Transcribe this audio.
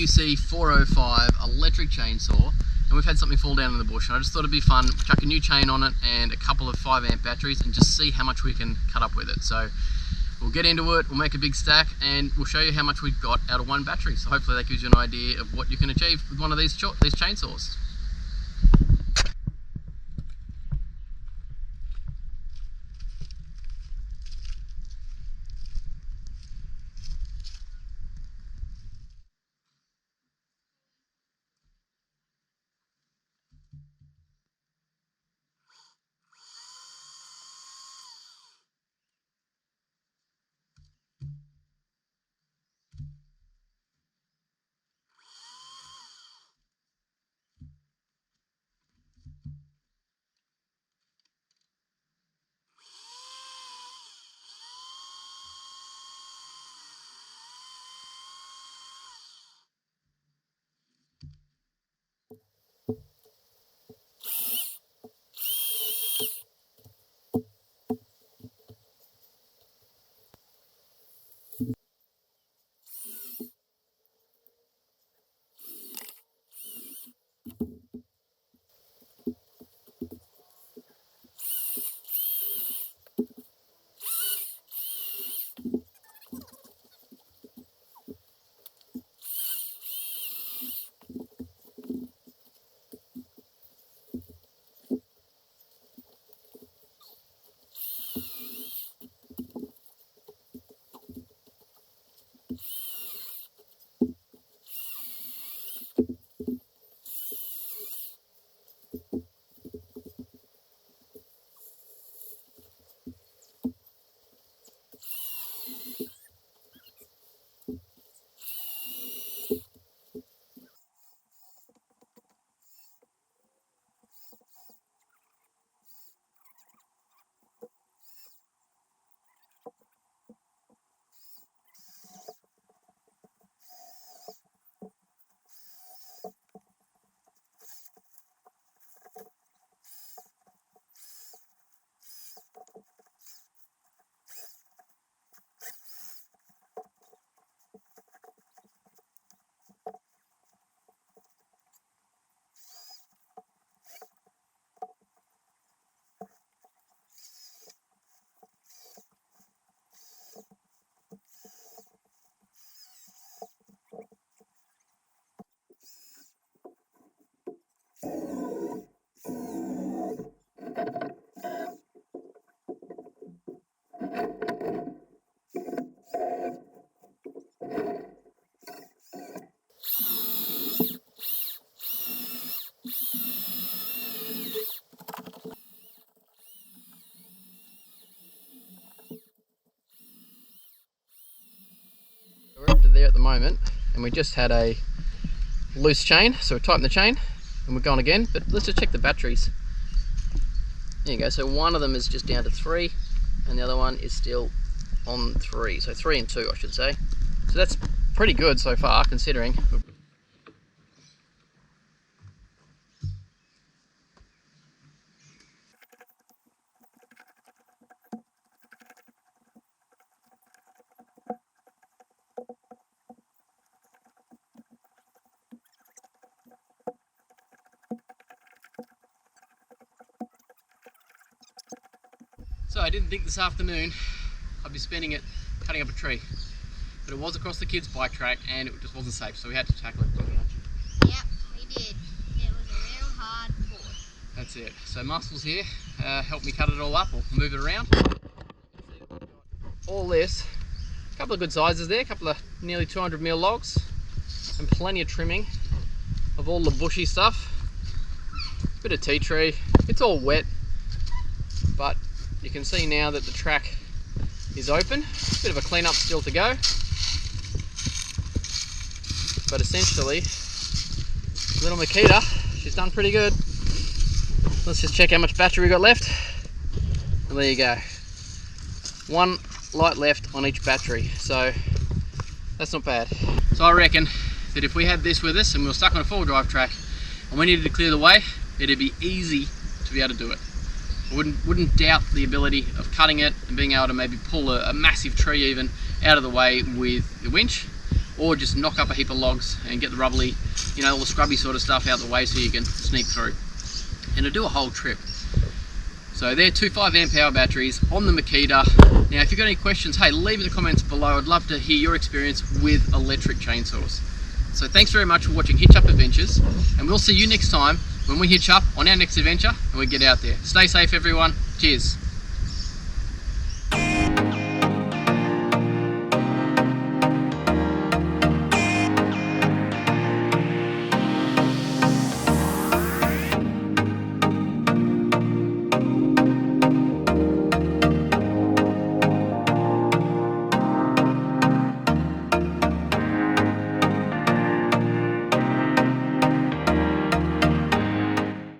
DUC405 electric chainsaw, and we've had something fall down in the bush, and I just thought it'd be fun, chuck a new chain on it and a couple of 5 amp batteries and just see how much we can cut up with it. So we'll get into it, we'll make a big stack, and we'll show you how much we've got out of one battery. So hopefully that gives you an idea of what you can achieve with one of these chainsaws. We're up to there at the moment, and we just had a loose chain, so we tightened the chain and we're going again. But let's just check the batteries. There you go, so one of them is just down to 3 and the other one is still on 3, so 3 and 2 I should say. So that's pretty good so far, considering. So I didn't think this afternoon I'd be spending it cutting up a tree, but it was across the kids' bike track and it just wasn't safe, so we had to tackle it. Yep, we did. It was a real hard pull. That's it. So Muscles here helped me cut it all up or move it around. All this, a couple of good sizes there, a couple of nearly 200mm logs and plenty of trimming of all the bushy stuff. Bit of tea tree. It's all wet, but you can see now that the track is open. Bit of a clean up still to go, but essentially little Makita, she's done pretty good. Let's just check how much battery we got left, and there you go, 1 light left on each battery, so that's not bad. So I reckon that if we had this with us and we were stuck on a 4-wheel drive track and we needed to clear the way, it'd be easy to be able to do it. I wouldn't doubt the ability of cutting it and being able to maybe pull a massive tree even out of the way with the winch, or just knock up a heap of logs and get the rubbly, you know, all the scrubby sort of stuff out the way so you can sneak through. And it'll do a whole trip. So they're 2 5 hour batteries on the Makita. Now if you've got any questions, hey, leave in the comments below. I'd love to hear your experience with electric chainsaws. So thanks very much for watching Hitch Up Adventures, and we'll see you next time when we hitch up on our next adventure and we get out there. Stay safe everyone. Cheers.